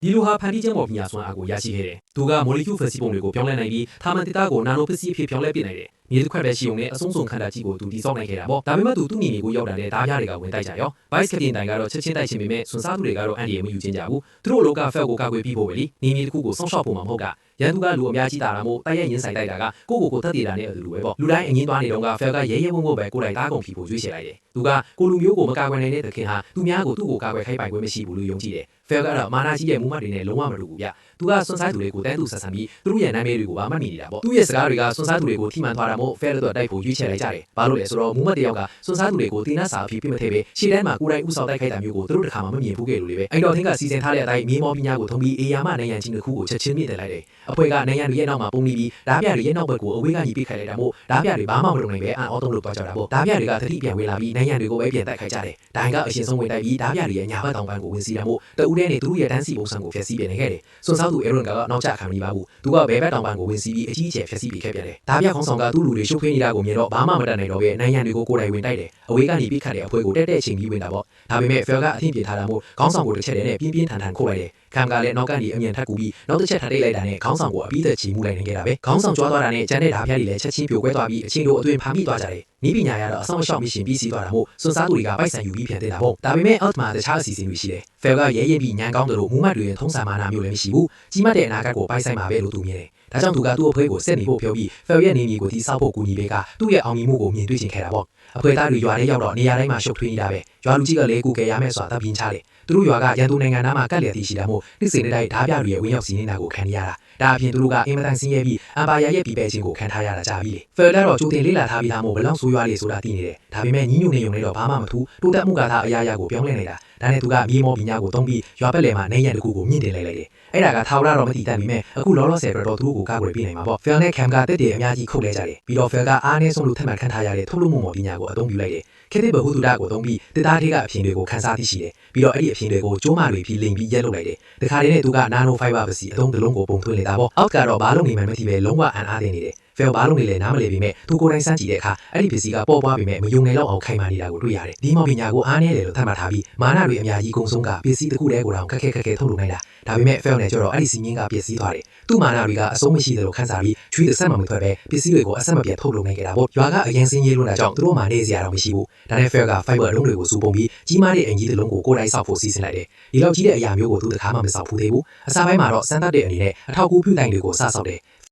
ဒီလိုဟာဖန်တီးခြင်းပေါ်ပညာစွမ်းအားကိုရရှိခဲ့တယ်။သူကမိုလီကျူဖက်စီပုံတွေကိုပြောင်းလဲနိုင်ပြီးသာမန်တစ်သားကိုနာနိုပစ္စည်းအဖြစ်ပြောင်းလဲပြနိုင်တယ်။မြေတစ်ခွက်ပဲရှိုံနဲ့အဆုံးစွန်ခန္ဓာကြီးကိုသူတည်ဆောက်နိုင်ခဲ့တာပေါ့။ဒါပေမဲ့သူ့ညီကိုရောက်တာနဲ့ဓားပြားတွေကဝင်တိုက်ကြရော။ Vice Captain တိုင်ကတော့ချက်ချင်းတိုက်ချင်းပေမဲ့စွန်စားသူတွေကတော့အန်ဒီရဲ့မယူချင်းကြဘူး။သူတို့အလောကဖက်ကိုကာကွယ်ပြီးဖို့ပဲလीနေမြေတစ်ခုကိုစောင့်ရှောက်ဖို့မှမဟုတ်ကရန်သူကလူအများကြီးတာတာမို့တိုက်ရိုက်ရင်ဆိုင်တိုက်တာကကိုတက်တည်တာနဲ့အတူတူပဲပေါ့။လူတိုင်းအငင်းသွားနေတော့ကဖက်ကရဲရဲဝုန်းဝုန်းပဲကိုယ်တိုင်တားကုန်ဖြီဖို့ရွေးချယ်လိုက်တယ်။သူကကိုလူမျိုးကိုမကာကွယ်နိုင်တဲ့သခင်ဟာသူများကိုသူ့ကိုကာကွယ်ခိုင်းပိုင်ခွင့်မရှိဘူးလို့ယုံကြည်တယ်။ဖက်ကတော့မာနာကြီးရဲ့မူးမတ်တွေနဲ့လုံးဝမတူဘူးဗျ။သူကစွန်စားသူတွေကိုတန်းတူဆက်ဆံပြီးသူတို့ရဲ့နာမည်တွေကိုပါမှတ်မိနေတာပေါ့။သူ့ရဲ့စကားတွေကစွန်စားသူတွေကိုထိမှန်သွားတာမို့ဖက်တော့တိုက်ဖို့ရွေးချယ်လိုက်ကြတယ်။ဘာလို့လဲဆိုတော့မူးမတ်တယောက်ကစွန်စားသူတွေကိုတင်းနှစာအဖြစ်ပြမထည့်ပဲရှေ့တန်းမှာကိုယ်တိုင်ဥဆောင်တိုက်ခိုက်တာမျိုးကိုသူတို့တစ်ခါမှမမြင်ဘူးခဲ့လို့လေပဲ။အဲ့တော့သင်ကစီစဉ်ထားတဲ့အတိုင်းမြေမောပညာကိုထုံးပြီးအေယာမနိုင်ငံချင်းတစ်ခုကိုချက်ချင်းမြင့်တက်လိုက်တယ်။အဖွဲ့ကနိုင်ငံတွေရဲ့နောက်မှာပုံနေပြီးဓားပြတွေရဲ့နောက်ဘက်ကိုအဝေးကနေပြစ်ခိုက်လိုက်တာမို့ဓားပြတွေဘာမှမလုပ်နိုင်ပဲအံ့ဩတုံးလို့သွားကြတာပေါ့။ဓားပြတွေကသတိပြန်ဝင်လာပြီးနိုင်ငံတွေကိုပဲပြန်တိုက်ခိုက်ကြတယ်။ဒိုင်ကအရှင်ဆုံးဝင်တိုက်ပြီးဓားပြတွေရဲ့ညာဘက်တောင်ပန်းကိုဝင်စီတာမို့တဦးတည်းနဲ့သူတို့ရဲ့တန်းစီပုံစံကိုဖျက်ဆီးပြနေခဲ့တယ်။စွန်စားသူအေရွန်ကနောက်ကျခံမနေပါဘူး။သူကဘဲဘက်တောင်ပန်းကိုဝင်စီပြီးအကြီးအကျယ်ဖျက်ဆီးပြီးခဲ့ပြန်တယ်။ဓားပြခေါင်းဆောင်ကသူ့လူတွေရှုပ်ထွေးနေတာကိုမြင်တော့ဘာမှမတတ်နိုင်တော့ပဲနိုင်ငံတွေကိုကိုယ်တိုင်ဝင်တိုက်တယ်။အဝေးကနေပြစ်ခတ်တဲ့အဖွဲကိုတဲ့ချိန်ပြီးဝင်တာပေါ့။ဒါပေမဲ့ဖယ်ကအထင်ပြေထားတာမို့ခေါင်းဆောင်ကိုတစ်ချက်တည်းနဲ့ပြင်းပြင်းထန်ထန်ခုတ်လိုက်တယ်။ခံကလည်းနောက်ကနေအမြင်ထက်ကူပြီးနောက်တစ်ချက်ထပ်တိတ်လိုက်တာနဲ့ခေါင်းဆောင်ကိုအပြီးသက်ချီမှုလိုက်နေခဲ့တာပဲခေါင်းဆောင်ကြွားသွားတာနဲ့ကျန်တဲ့ဓာပြားတွေလည်းချက်ချင်းပြိုကွဲသွားပြီးအချင်းတို့အတွင်ဖမ်းမိသွားကြတယ်နီးပညာရတော့အဆောင်အရှောက်မရှင်ပြီးစီးသွားတာမို့စွန်စားသူတွေကပိုက်ဆံယူပြီးပြန်တင်တာပေါ့ဒါပေမဲ့ out မှာတခြားအစီအစဉ်တွေရှိတယ်ဖယ်ကရဲရဲပြီးညံကောင်းတယ်လို့မူးမတ်တွေရဲ့ထုံးစံမာနာမျိုးလည်းမရှိဘူးကြီးမတ်တဲ့အနာဂတ်ကိုပိုက်ဆိုင်မှာပဲလို့သူမြင်တယ်ဒါကြောင့်သူကသူ့အဖွဲကိုစက်နေဖို့ပြောပြီးဖယ်ရဲ့နေမြေကိုတိစောက်ဖို့ကူညီပေးကသူ့ရဲ့အောင်မြင်မှုကိုမြင်တွေ့ချင်ခဲ့တာပေါ့အဖွဲသားတွေရွာထဲရောက်တော့နေရာတိုင်းမှာရှုပ်ထွေးနေတာပဲရွာလူကြီးကလည်းကူကယ်ရမယ်ဆိုတာသတ်ပြင်းချတယ်သူတို့ရွာကရန်သူနိုင်ငံသားမှာကတ်လျက်တည်ရှိတာမို့နှစ်စဉ်တိုင်းဓားပြတွေရဲ့ဝင်းရောက်စီနေတာကိုခံရတာဒါအပြင်သူတို့ကအင်မတန်ဆင်းရဲပြီးအမ်ပါယာရဲ့ပြည်ပချင်းကိုခံထားရတာကြပြီလေဖယ်လာတော့ကြိုတင်လေးလာထားပြီးသားမို့ဘလောက်ဆိုးရွားလေးဆိုတာသိနေတယ်ဒါပေမဲ့ညီညွတ်နေုံနဲ့တော့ဘာမှမထူးတိုးတက်မှုကသာအရာရာကိုပြောင်းလဲနေတာဒါနဲ့သူကမြေမောပညာကိုသုံးပြီးရွာပက်လယ်မှာနေရန်တကူကိုမြင့်တင်လိုက်တယ်အဲ့ဒါကထာဝရတော့မတည်တတ်ပြီမဲ့အခုလောလောဆယ်တော့သူတို့ကိုကာကွယ်ပေးနိုင်မှာပေါ့ဖယ်နဲ့ခံကတက်တယ်အများကြီးခုတ်လဲကြတယ်ပြီးတော့ဖယ်ကအားနည်းဆုံးလို့ထက်မှန်ခံထားရတဲ့ထုတ်လို့မှုမောပညာကိုအသုံးပြုလိုက်တယ်ခေတ်သစ်ဘဟုတုတကိုသုံးပြီးတစ်သားသေးကအဖြစ်တွေကိုခန်းစားသိရှိတယ်ပြီးတော့အဲ့ဒီအဖြစ်တွေကိုကျိုးမတွေပြီးလိမ်ပြီးရက်လုပ်လိုက်တယ်တခါတည်းနဲ့သူကနာနိုဖိုင်ဘာပစီအသုံးတစ်လုံးကိုပုံသွင်းနေတာပေါ့အောက်ကတော့ဘာလို့နေမှမသိပဲလုံးဝအံ့အားသင့်နေတယ်ဖယ်ဘာလို့နေလဲနားမလည်ပေမဲ့သူကိုယ်တိုင်စမ်းကြည့်တဲ့အခါအဲ့ဒီပစ္စည်းကပေါ်ပွားပေမဲ့မယုံနိုင်တော့အောင်ခိုင်မာနေတာကိုတွေ့ရတယ်ဒီမောပညာကိုအားနည်းတယ်လို့သတ်မှတ်ထားပြီးမာနတွေအများကြီးအကုန်ဆုံးကပစ္စည်းတစ်ခုတည်းကိုတောင်ခက်ခဲထုတ်လုပ်နိုင်တာဒါပေမဲ့ဖယ်နဲ့ကျတော့အဲ့ဒီစီမင်းကပစ္စည်းသွားတယ်သူ့မာနတွေကအဆုံးမရှိတယ်လို့ခန်းစားပြီးချွေးတစ်ဆက်မှမထွက်ပဲပစ္စည်းတွေကိုအဆက်မပြတ်ထုတ်လုပ်နိုင်ကြတာပေါ့ရွာကအရင်စင်းရေးလွန်းတာကြောင့်သူတို့မှနေစရာတော့မရှိဘူးဒါနဲ့ဖယ်ကဖိုင်ဘာလုံးတွေကိုစူပုံပြီးကြီးမားတဲ့အင်ကြီးတစ်လုံးကိုကိုယ်တိုင်ဆောက်ဖို့စီစဉ်လိုက်တယ်ဒီလောက်ကြီးတဲ့အရာမျိုးကိုသူတခါမှမဆောက်ဘူးသေးဘူးအစားပိုင်းမှာတော့စမ်းသပ်တဲ့အနေနဲ့အထောက်အကူပြုတိုင်တွေကိုစဆောက်တယ်